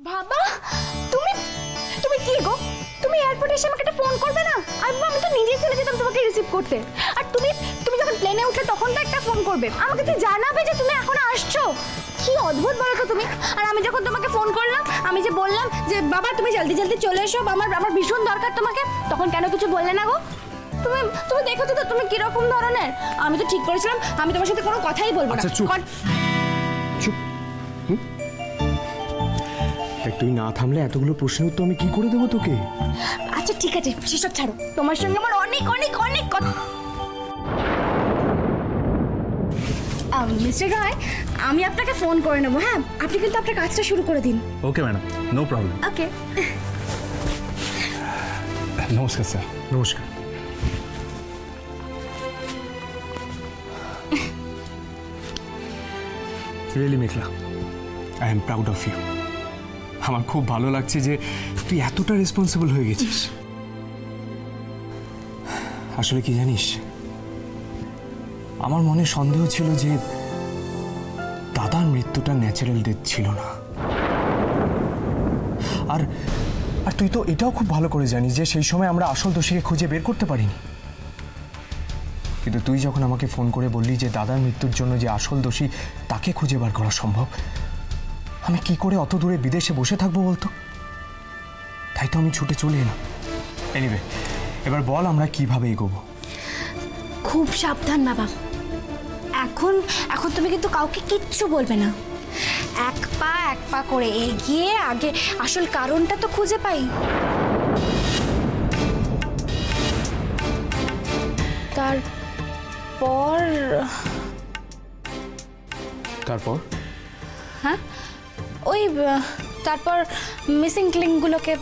বাবা তুমি তুমি কি গো, তুমি এয়ারপোর্টে এসে আমাকে একটা ফোন করবে না? আর আমি তো নিজেই চলে যেতাম তোমাকে রিসিভ করতে। আর তুমি তুমি যখন প্লেনে উঠে তখন তো একটা ফোন করবে, আমাকে তো জানাবে যে তুমি এখন আসছো। কি অদ্ভুত বলো তো তুমি। আর আমি যখন তোমাকে ফোন করলাম, আমি যে বললাম যে বাবা তুমি জলদি জলদি চলে এসো, আমার ভীষণ দরকার তোমাকে, তখন কেন কিছু বললে না গো? তুমি তুমি দেখেছো তো তুমি কিরকম ধরনের। আমি তো ঠিক করেছিলাম আমি তোমার সাথে কোনো কথাই বলবো না। চুপ চুপ। তুই না থামলে এতগুলো প্রশ্নের উত্তর আমি কি করে দেবো তোকে? আচ্ছা ঠিক আছে সেসব ছাড়ো, তোমার সঙ্গে আমার অনেক অনেক অনেক কথা। মিস্টার রয়, আমি আপনাকে ফোন করে নেবো। হ্যাঁ, আপনি কিন্তু আপনার কাজটা শুরু করে দিন। Okay madam, no problem. Okay. নমস্কার স্যার। নমস্কার। Really Meghla, I am proud of you. আমার খুব ভালো লাগছে যে তুই এতটা রেসপন্সিবল হয়ে গেছিস। আসলে কি জানিস, আমার মনে সন্দেহ ছিল যে দাদার মৃত্যুটা ন্যাচারাল ডেথ ছিল না। আর আর তুই তো এটাও খুব ভালো করে জানিস যে সেই সময় আমরা আসল দোষীকে খুঁজে বের করতে পারিনি। কিন্তু তুই যখন আমাকে ফোন করে বললি যে দাদার মৃত্যুর জন্য যে আসল দোষী তাকে খুঁজে বার করা সম্ভব, আমি কি করে অত দূরে বিদেশে বসে থাকবো বলতো? তাই তো আমি ছুটে চলে এলাম। এনিওয়ে, এবার বল আমরা কিভাবে এগোবো? খুব সাবধান বাবা। এখন এখন তুমি কিন্তু কাউকে কিচ্ছু বলবে না। এক পা করে এগিয়ে আগে আসল কারণটা তো খুঁজে পাই। তারপর হ্যাঁ ওই তারপর মিসিং লিঙ্কগুলোকে।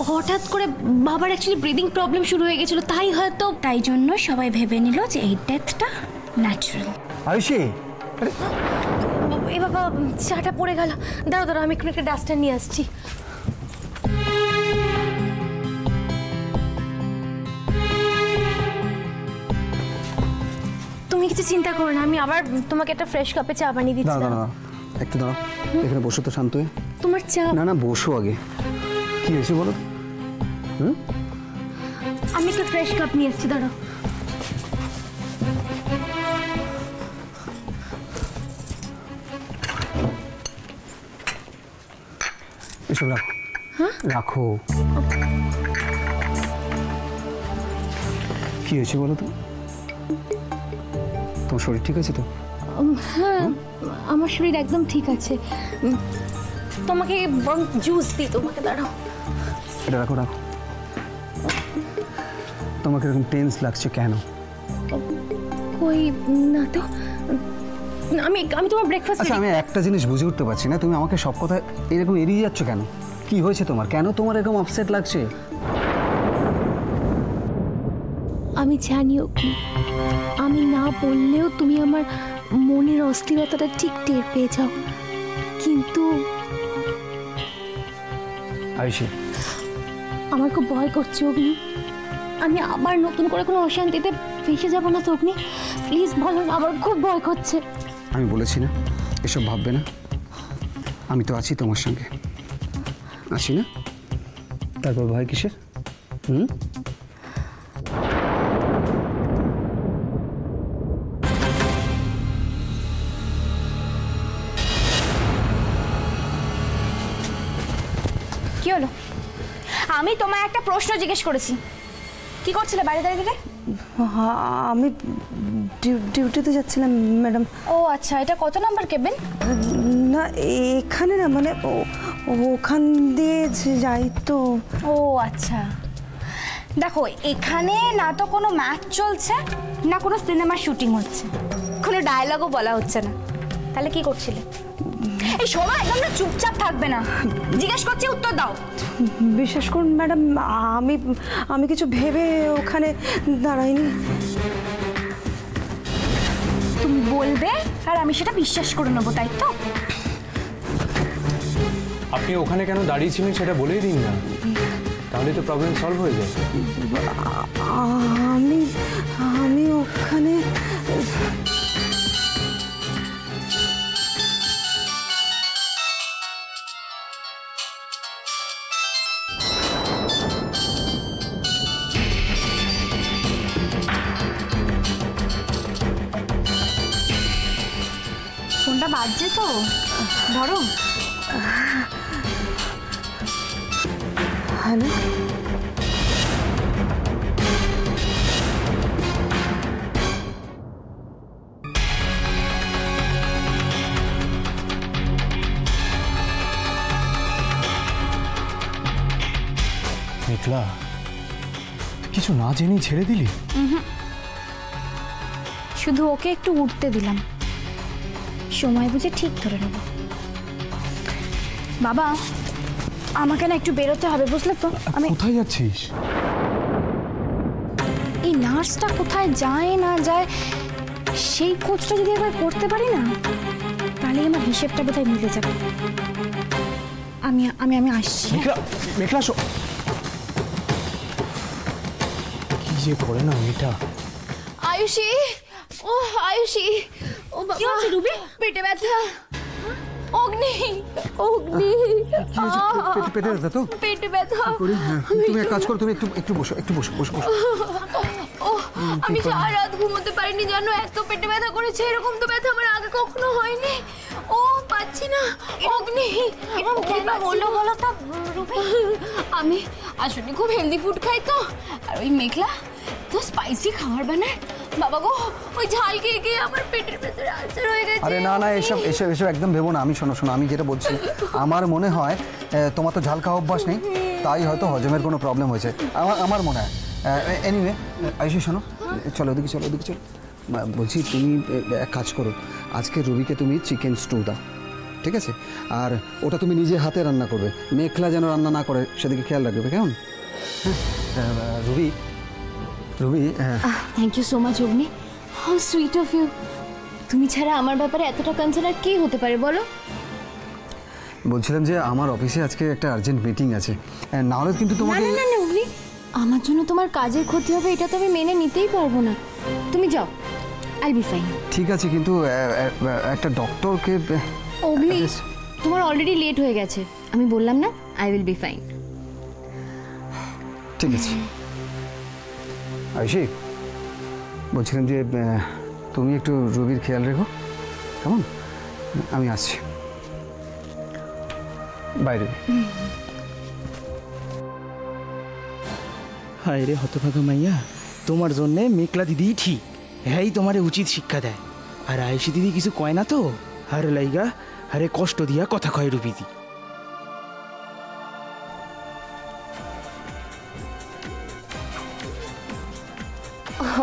হঠাৎ করে বাবার অ্যাকচুয়ালি ব্রিদিং প্রবলেম শুরু হয়ে গেছিল, তাই জন্য সবাই ভেবে নিল যে এই ডেথটা ন্যাচারাল। আয়ুষী, এ বাবা চাটা পড়ে গেল। দাঁড়াও আমি একটু একটা ডাস্টার নিয়ে আসছি। তুমি কিছু চিন্তা করো না, আমি আবার তোমাকে একটা ফ্রেশ কাপে চা বানিয়ে দিচ্ছি। দাঁড়া একটু দাঁড়াও, এখানে বসো তো শান্ত হয়ে। তোমার চা? না বসো আগে। কি হয়েছে বলো? আমি একটা ফ্রেশ কাপ নিয়ে এসেছি, দাঁড়াও। এসব রাখো। হ্যাঁ রাখো। কি হয়েছে বলো তো? তোমার শরীর ঠিক আছে তো? হ্যাঁ আমার শরীর একদম ঠিক আছে। তোমাকে বরং জুস দিই তোমাকে, দাঁড়াও। এটা রাখো। তোমাকে এরকম টেন্স লাগছে কেন? কই না তো, আমি তোমার ব্রেকফাস্ট। আচ্ছা, আমি একটা জিনিস বুঝে উঠতে পারছি না, তুমি আমাকে সব কথা এরকম এড়িয়ে যাচ্ছ কেন? কি হয়েছে তোমার? কেন তোমার এরকম আপসেট লাগছে? আমি জানিও কি, আমি না বললেও তুমি আমার মনের অস্থিরতাটা ঠিক টের পেয়ে যাও, কিন্তু আয়ুষী, আমার খুব ভয় করছে অগ্নি। আমি আবার নতুন করে কোনো অশান্তিতে ফেসে যাব না তো অগ্নি? প্লিজ বলো না, আমার খুব ভয় করছে। আমি বলেছি না এসব ভাববে না, আমি তো আছি তোমার সঙ্গে, আছি না? তারপর ভয় কিসের? কি হলো? আমি তোমায় একটা প্রশ্ন জিজ্ঞেস করেছি, কি করছিলে বাইরে দাঁড়িয়ে? আমি ডিউটিতে যাচ্ছিলাম ম্যাডাম। ও আচ্ছা, এটা কত নাম্বার কেবিন? না এখানে না, মানে ওখান দিয়ে যাই তো। ও আচ্ছা, দেখো এখানে না তো কোনো ম্যাচ চলছে, না কোনো সিনেমার শুটিং হচ্ছে, কোনো ডায়লগও বলা হচ্ছে না। তাহলে কি করছিলে? এই শোনো, একদম না চুপচাপ থাকবে না, জিজ্ঞেস করছি উত্তর দাও। বিশ্বাস করুন ম্যাডাম, আমি কিছু ভেবে ওখানে দাঁড়াইনি। তুমি বলবে আর আমি সেটা বিশ্বাস করে নেবো, তাই তো? আপনি ওখানে কেন দাঁড়িয়েছিলেন সেটা বলেই দিন না, তাহলে তো প্রবলেম সলভ হয়ে যায়। আমি আমি ওখানে ফোনটা বাজছে তো, ধরো। হ্যালো, মেঘলা, কিছু না জেনেই ছেড়ে দিলি? শুধু ওকে একটু উঠতে দিলাম, সময় বুঝে ঠিক ধরে নেব। বাবা, আমাকে না একটু বেরোতে হবে, বুঝলে তো? আমি কোথায় যাচ্ছিস? এই নার্সটা কোথায় যায় না যায় সেই খোঁজটা যদি একবার করতে পারি না, তাহলে আমার হিসেবটা বোধহয় মিলে যাবে। আমি আমি আমি আসছি। মেঘলা, মেঘলা কি যে করে না মেয়েটা। আয়ুষী, ও আয়ুষী, ও বাবা, কি হচ্ছে রুবি? পেটে ব্যথা। অগ্নি, অগ্নি, পেটে ব্যথা তো? পেটে ব্যথা। তুমি এক কাজ করো, তুমি একটু বসো, একটু বসো বসো বসো। ও, আমি সারা রাত ঘুমোতে পারিনি জানো, এত পেটে ব্যথা করেছে। এরকম তো ব্যথা আমার আগে কখনো হয়নি। ও পাচ্ছি না। অগ্নি, কেন হলো বলো তো রুবি? আমি আসলে খুব হেলদি ফুড খাই তো, আর ওই মেঘলা তো স্পাইসি খাবার বানায়। বাবা গো, ওই ঝাল খেয়ে খেয়ে আমার পেটের ভেতরে আলসার হয়ে গেছে। আরে না না, এসব এসব এসব একদম ভেবো না। আমি শোনো, আমি যেটা বলছি, আমার মনে হয় তোমার তো ঝাল খাওয়া অভ্যাস নেই, তাই হয়তো হজমের কোনো প্রবলেম হয়েছে, আমার মনে হয়। এনিওয়ে, আয়ুষী শোনো, চলো ওদিকে, চলো ওদিকে চলো। বলছি তুমি এক কাজ করো, আজকে রুবিকে তুমি চিকেন স্টু দাও, ঠিক আছে? আর ওটা তুমি নিজে হাতে রান্না করবে, মেঘলা যেন রান্না না করে সেদিকে খেয়াল রাখবে, কেমন? হ্যাঁ, Ruby, thank you so much Agni, how sweet of you. তুমি ছাড়া আমার ব্যাপারে এতটা কনসার্ন আর কি হতে পারে বলো? বলছিলাম যে আমার অফিসে আজকে একটা আর্জেন্ট মিটিং আছে, না হলে কিন্তু তোমাকে। না না না অগ্নি, আমার জন্য তোমার কাজের ক্ষতি হবে এটা তো আমি মেনে নিতেই পারবো না। তুমি যাও, আই বি ফাইন। ঠিক আছে, কিন্তু একটা ডক্টরকে। অগ্নি, তোমার অলরেডি লেট হয়ে গেছে, আমি বললাম না আই উইল বি ফাইন। ঠিক আছে আয়ুষী, বলছিলাম যে তুমি একটু রবির খেয়াল রেখো, কেমন? আমি আসছি বাইরে। হায় রে হতভাগা মাইয়া, তোমার জন্যে মেঘলা দিদিই ঠিক, হ্যাঁ তোমারে উচিত শিক্ষা দেয়। আর আয়ুষী দিদি কিছু কয় না তো, হারে লাইগা হারে কষ্ট দিয়া কথা কয় রুবিদি।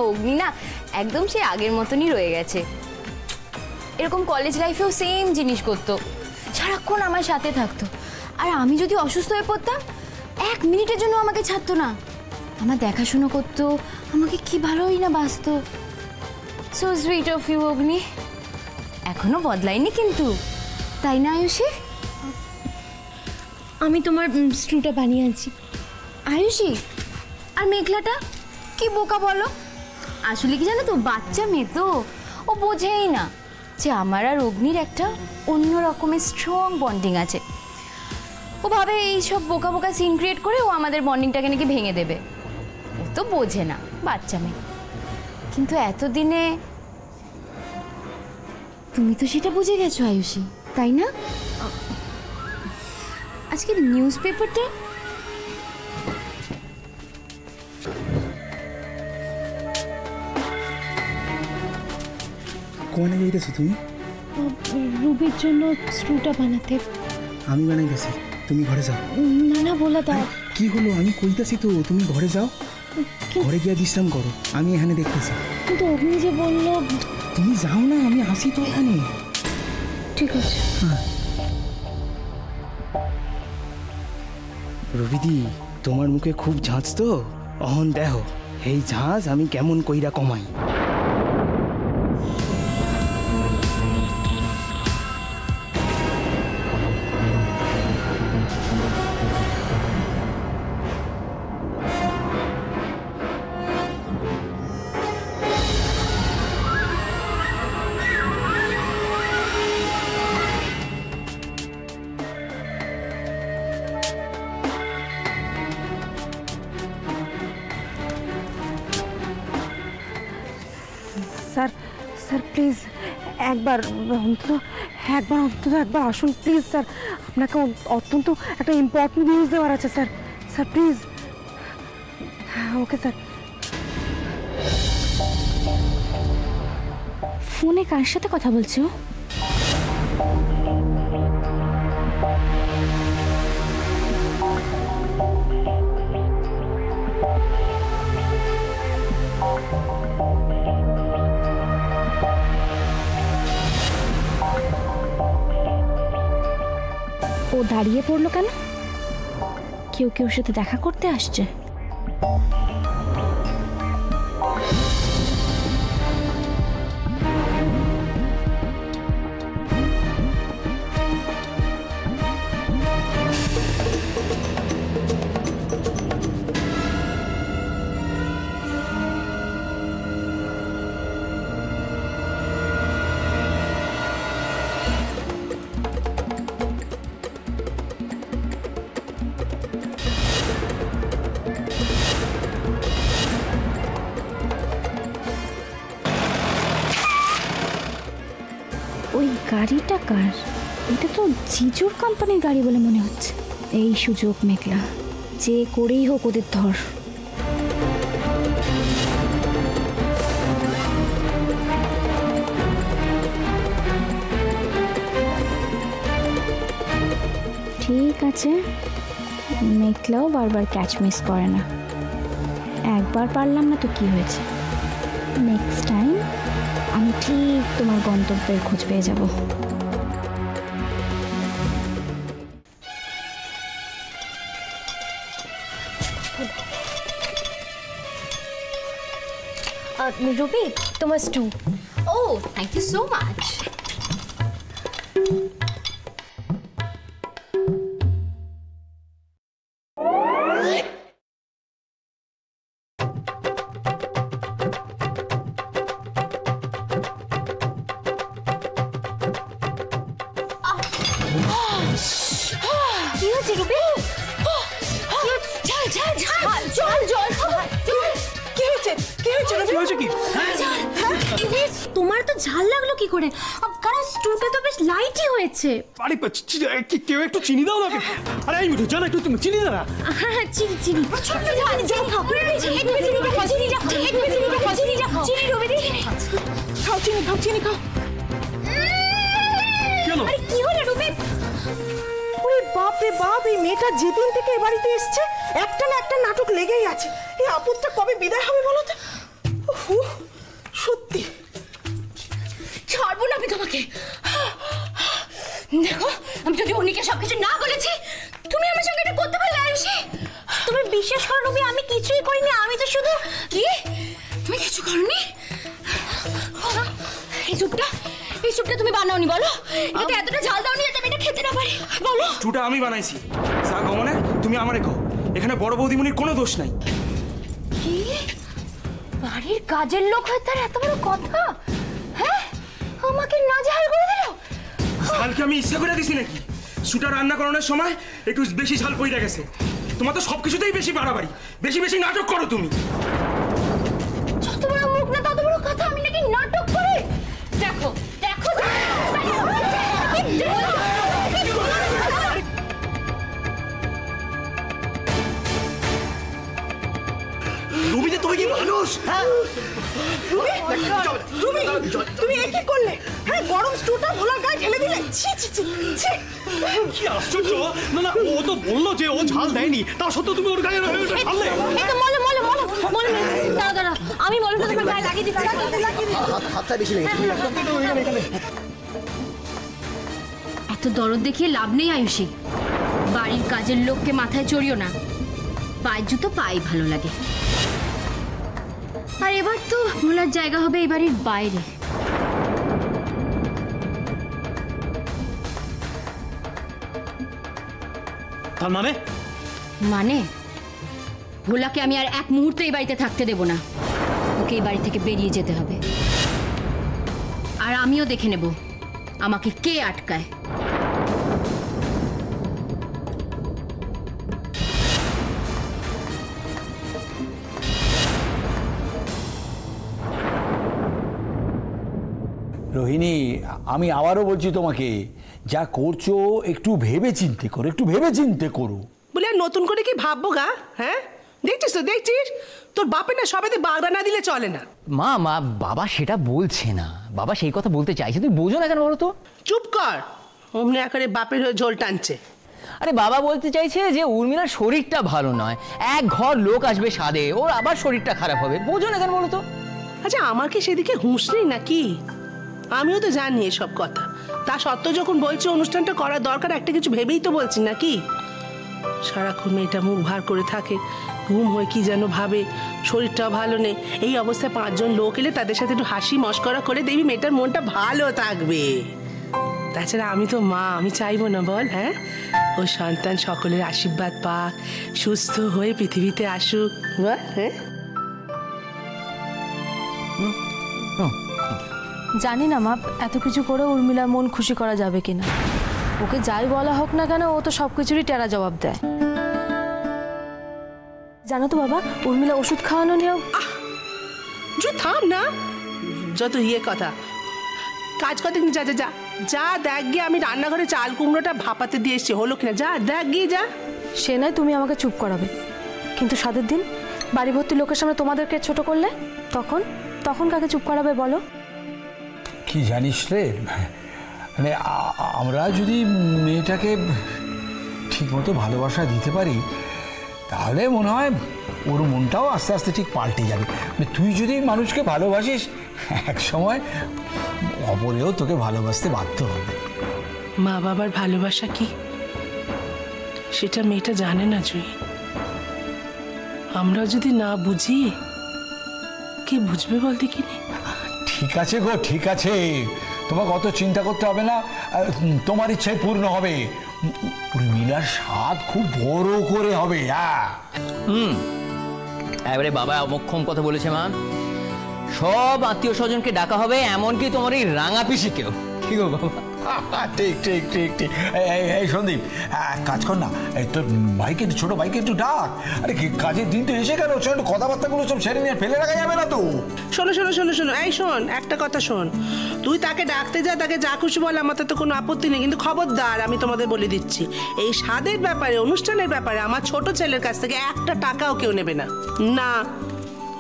অগ্নি না একদম সে আগের মতনই রয়ে গেছে। এরকম কলেজ লাইফেও সেম জিনিস করতো, সারাক্ষণ আমার সাথে থাকতো। আর আমি যদি অসুস্থ হয়ে পড়তাম, 1 মিনিটের জন্য আমাকে ছাড়তো না, আমার দেখাশুনো করতো, আমাকে কি ভালোই না বাসতো। সো সুইট অফ ইউ অগ্নি। এখনো বদলাইনি কিন্তু, তাই না আয়ুষী? আমি তোমার স্ট্রুটা বানিয়ে আনছি। আয়ুষী, আর মেঘলাটা কি বোকা বলো, আসলে কি জানো তো, বাচ্চা মেয়ে তো, ও বোঝেই না যে আমার আর অগ্নির একটা অন্য রকমের স্ট্রং বন্ডিং আছে। ও ভাবে এইসব বোকা বোকা সিন ক্রিয়েট করে ও আমাদের বন্ডিংটাকে নাকি ভেঙে দেবে। ও তো বোঝে না, বাচ্চা মেয়ে। কিন্তু এতদিনে তুমি তো সেটা বুঝে গেছো আয়ুষী, তাই না? আজকে নিউজ পেপারটা কোনে যাইতেছো তুমি? রুবির জন্য স্ট্রুটা বানাতে। আমি বানাইতেছি, তুমি ঘরে যাও। না না বলে দাও। কি হলো, আমি কইতাছি তো তুমি ঘরে যাও, ঘরে গিয়ে বিশ্রাম করো, আমি এখানে দেখতেছি। কিন্তু অগ্নি যে বললো। তুমি যাও না, আমি আসি তো এখানে। ঠিক আছে। রবিদি, তোমার মুখে খুব ঝাঁজ তো, অহন দেহ এই ঝাঁজ আমি কেমন কইরা কমাই। স্যার স্যার প্লিজ একবার অন্তত আসুন প্লিজ স্যার, আপনাকে অত্যন্ত একটা ইম্পর্টেন্ট নিউজ দেওয়ার আছে sir. Sir please. Okay sir. ফোনে কার সাথে কথা বলছো? ও দাঁড়িয়ে পড়লো কেন? কেউ কেউ সাথে দেখা করতে আসছে। ওই গাড়িটা কার? এটা তো জিজুর কোম্পানির গাড়ি বলে মনে হচ্ছে। এই সুযোগ মেঘলা, যে করেই হোক ওদের ধর। ঠিক আছে, মেঘলাও বারবার ক্যাচ মিস করে না। একবার পারলাম না তো কি হয়েছে, নেক্সট টাইম আমি ঠিক তোমার গন্তব্যের খোঁজ পেয়ে যাব। রুবি, তোমার stew. Oh thank you so much. কি হয়েছে রুবি? তোমার তো ঝাল লাগলো কি করে? কারণ স্টুটা তো বেশ লাইটই হয়েছে। আরে কেউ একটু চিনি দাও না। আরে এই মিঠু জানা একটু তুমি চিনি দাও না। হ্যাঁ চিনি চিনি চিনি খাও। কেন? আরে কি হলো রুবি? ওরে বাপ রে বাপ, এই মেয়েটা যেদিন থেকে এই বাড়িতে এসছে একটা না একটা নাটক লেগেই আছে। এই আপদটা কবে বিদায় হবে বলো তো? সত্যি ছাড়বো না আমি তোমাকে। দেখো, আমি যদি অনিকে সবকিছু না বলেছি, তুমি আমার সঙ্গে এটা করতে পারলে আয়ুষী? তুমি বিশ্বাস করো রুবি, আমি কিছুই করিনি। আমি তো শুধু কি? তুমি কিছু করনি? এই স্যুপটা তুমি বানাওনি বলো? এটাতে এতটা ঝাল দাওনি যাতে আমি এটা খেতে না পারি বলো? স্টুটা আমি বানাইছি। যা গমনে তুমি আমারে কও, এখানে বড় বৌদিমণির কোনো দোষ নাই। কি? বাড়ির কাজের লোক হয়ে তার এত বড় কথা? হ্যাঁ, আমাকে নাজেহাল করে দিল। ঝালকে আমি ইচ্ছা করে দিছি নাকি? স্টুটা রান্না করানোর সময় একটু বেশি ঝাল পড়ে গেছে। তোমার তো সবকিছুতেই বেশি বাড়াবাড়ি, বেশি বেশি নাটক করো তুমি। যত বড় মুখ না তত বড় কথা। আমি নাকি নাটক করি? দেখো দেখো রুবি যে তুমি কি মানুষ? তুমি এ কি করলে? হ্যাঁ, গরম স্টুটা ভোলার গায়ে ঢেলে দিলে। ছি ছি ছি ছি। কি আশ্চর্য! না না, ও তো বললো যে ও ঝাল দেয়নি, তা সত্ত্বেও তুমি ওর গায়ে ঢাললে। এই তো মলে দাঁড়া দাঁড়া, আমি মলমটা তোমার গায়ে লাগিয়ে দিচ্ছি। হাতটা বেশি লেগেছে। এত দরদ দেখিয়ে লাভ নেই আয়ুষী। বাড়ির কাজের লোককে মাথায় চড়িও না। পায়ের জুতো পায়ে ভালো লাগে। আর এবার তো ভোলার জায়গা হবে এই বাড়ির বাইরে। তার মানে? মানে ভোলাকে আমি আর এক মুহূর্তে এই বাড়িতে থাকতে দেব না। ওকে এই বাড়ি থেকে বেরিয়ে যেতে হবে। আর আমিও দেখে নেব আমাকে কে আটকায়। রোহিণী, আমি আবারও বলছি তোমাকে, যা করছো একটু ভেবে চিন্তে করো, একটু ভেবে চিন্তে করো। বলে আর নতুন করে কি ভাববো গা? হ্যাঁ, দেখছিস তো, দেখছিস তোর বাপে না সবেতে বাগড়া না দিলে চলে না। মা মা বাবা সেটা বলছে না, বাবা সেই কথা বলতে চাইছে, তুমি বোঝো না কেন বলো তো? চুপ কর, অমনি একেবারে বাপের হয়ে ঝোল টানছে। আরে বাবা বলতে চাইছে যে উর্মিলার শরীরটা ভালো নয়, এক ঘর লোক আসবে স্বাদে, ওর আবার শরীরটা খারাপ হবে, বোঝো না কেন বলো তো? আচ্ছা, আমার কি সেদিকে হুঁশ নেই নাকি? আমিও তো জানি এসব কথা, তা সত্ত্বেও যখন বলছি অনুষ্ঠানটা করার দরকার, একটা কিছু ভেবেই তো বলছি নাকি। সারাক্ষণ মেয়েটা মুখ ভার করে থাকে, ঘুম হয়ে কি যেন ভাবে, শরীরটাও ভালো নেই। এই অবস্থায় 5 জন লোক এলে তাদের সাথে একটু হাসি মশকরা করে দেখবি মেয়েটার মনটা ভালো থাকবে। তাছাড়া আমি তো মা, আমি চাইবো না বল? হ্যাঁ, ওই সন্তান সকলের আশীর্বাদ পাক, সুস্থ হয়ে পৃথিবীতে আসুক, বল? হ্যাঁ, জানি না মা, এত কিছু করে উর্মিলার মন খুশি করা যাবে কিনা। ওকে যাই বলা হোক না কেন, ও তো সব কিছুরই টেরা জবাব দেয়। জানো তো বাবা, উর্মিলা ওষুধ খাওয়ানো নিয়েও। থাম না, যত কথা। কাজ করতে যা যা যা যা, দেখ গিয়ে আমি রান্নাঘরে চাল কুমড়োটা ভাপাতে দিয়ে এসছি, হলো কিনা, যা দেখ গিয়ে যা। সে নয় তুমি আমাকে চুপ করাবে, কিন্তু সাদের দিন বাড়ি ভর্তি লোকের সামনে তোমাদেরকে ছোট করলে, তখন তখন কাকে চুপ করাবে বলো? কি জানিস রে, মানে আমরা যদি মেয়েটাকে ঠিকমতো ভালোবাসা দিতে পারি, তাহলে মনে হয় ওর মনটাও আস্তে আস্তে ঠিক পাল্টে যাবে। মানে তুই যদি মানুষকে ভালোবাসিস, এক সময় অপরেও তোকে ভালোবাসতে বাধ্য হবে। মা বাবার ভালোবাসা কি সেটা মেয়েটা জানে না জুই। আমরা যদি না বুঝি, কে বুঝবে বল দেখিনি? ঠিক আছে গো, ঠিক আছে, তোমাকে অত চিন্তা করতে হবে না, তোমার ইচ্ছাই পূর্ণ হবে। উর্মিলার স্বাদ খুব বড় করে হবে। হ্যাঁ, এবারে বাবা অমক্ষম কথা বলেছে মা, সব আত্মীয় স্বজনকে ডাকা হবে, এমনকি তোমার এই রাঙা পিসিকেও। কি গো বাবা? ঠিক ঠিক ঠিক ঠিক। এই সন্দীপ, কাজ কর না, তোর ভাইকে, ছোট ভাইকে একটু ডাক। আরে কাজের দিন তো এসে গেল, একটু কথাবার্তাগুলো সব সেরে নিয়ে ফেলে রাখা যাবে না তো। শোনো শোনো শোনো শোনো, এই শোন, একটা কথা শোন, তুই তাকে ডাকতে যা, তাকে যা খুশি বল, আমার তো কোনো আপত্তি নেই, কিন্তু খবরদার, আমি তোমাদের বলে দিচ্ছি, এই স্বাদের ব্যাপারে, অনুষ্ঠানের ব্যাপারে আমার ছোট ছেলের কাছ থেকে 1 টাকাও কেউ নেবে না। না,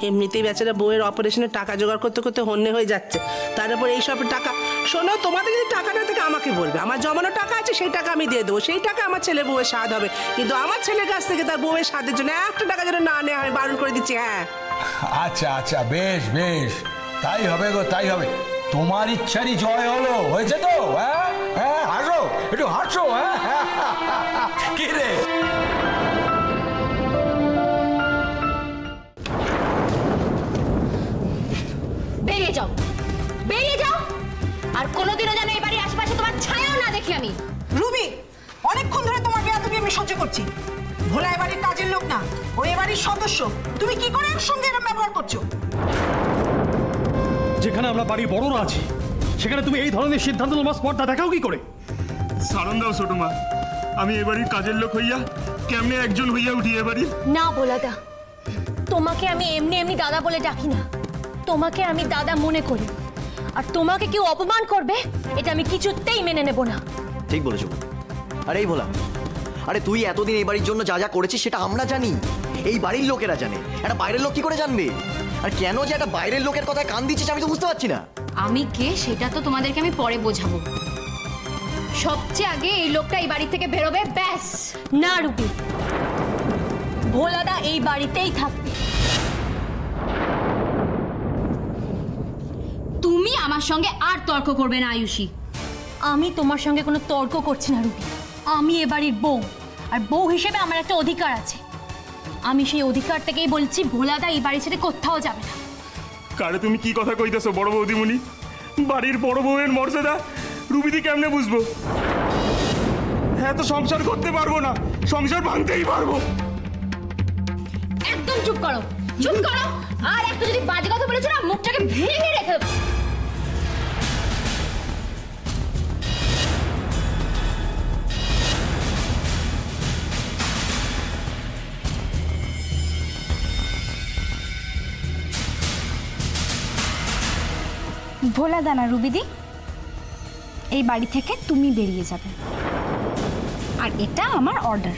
এমনিতেই বেচারা বউয়ের অপারেশনের টাকা জোগাড় করতে করতে হন্যে হয়ে যাচ্ছে, তার উপর এইসব টাকা। শোনো, তোমাদের যদি টাকা না থাকে আমাকে বলবে, আমার জমানো টাকা আছে, সেই টাকা আমি দিয়ে দেবো, সেই টাকা আমার ছেলে বউয়ের স্বাদ হবে, কিন্তু আমার ছেলের কাছ থেকে তার বউয়ের স্বাদের জন্য 1 টাকা যেন না নেওয়া হয়, বারণ করে দিচ্ছি। হ্যাঁ, আচ্ছা আচ্ছা, বেশ বেশ, তাই হবে গো, তাই হবে। তোমার ইচ্ছারই জয় হলো, হয়েছে তো? হ্যাঁ হ্যাঁ, হাসো, একটু হাসো। হ্যাঁ, কি রে? বেরিয়ে যাও, বেরিয়ে যাও, আর কোনোদিনও যেন এই বাড়ির আশেপাশে তোমার ছায়াও না দেখি আমি। রুবি, অনেকক্ষণ ধরে তোমার বেয়াদবি আমি সহ্য করছি। ভোলা এবাড়ির কাজের লোক না, ও এবাড়ির সদস্য, তুমি কি করে এর সঙ্গে এরকম ব্যবহার করছো? যেখানে আমরা বাড়ির বড়রা আছি, সেখানে তুমি এই ধরনের সিদ্ধান্ত তোমার স্পর্ধা দেখাও কি করে? সারণ দাও ছোট মা, আমি এবাড়ির কাজের লোক হইয়া কেমনে একজন হইয়া উঠি এবাড়ির? না ভোলাদা, তোমাকে আমি এমনি এমনি দাদা বলে ডাকি না, তোমাকে আমি দাদা মনে করি, আর তোমাকে কেউ অপমান করবে এটা আমি কিছুতেই মেনে নেব না। ঠিক বলেছো। আরে এই ভোলা, আরে তুই এতদিন এই বাড়ির জন্য যা যা করেছিস সেটা আমরা জানি, এই বাড়ির লোকেরা জানে, একটা বাইরের লোক কি করে জানবে? আর কেন যে একটা বাইরের লোকের কথায় কান দিচ্ছিস আমি তো বুঝতে পারছি না। আমি কে সেটা তো তোমাদেরকে আমি পরে বোঝাবো, সবচেয়ে আগে এই লোকটা এই বাড়ি থেকে বেরোবে, ব্যাস। না রুবি, ভোলাদা এই বাড়িতেই থাকবে। তুমি আমার সঙ্গে আর তর্ক করবে না আয়ুষী। আমি তোমার সঙ্গে কোনো তর্ক করছি না রুবি, আমি এ বাড়ির বউ, আর বউ হিসেবে আমার একটা অধিকার আছে, আমি সেই অধিকার থেকেই বলছি ভোলাদা এই বাড়ি ছেড়ে কোথাও যাবে না। কারে তুমি কি কথা কইতেছো বড় বৌদিমণি? বাড়ির বড় বউয়ের মর্যাদা রুবিদি কেমনে বুঝবো? হ্যাঁ, তো সংসার করতে পারবো না, সংসার ভাঙতেই পারবো। একদম চুপ করো, চুপ করো, আর একটু যদি বাজে কথা বলেছো না, মুখটাকে ভেঙে রেখে দেবো। ভোলা দানা রুবিদি, এই বাড়ি থেকে তুমি বেরিয়ে যাবে, আর এটা আমার অর্ডার।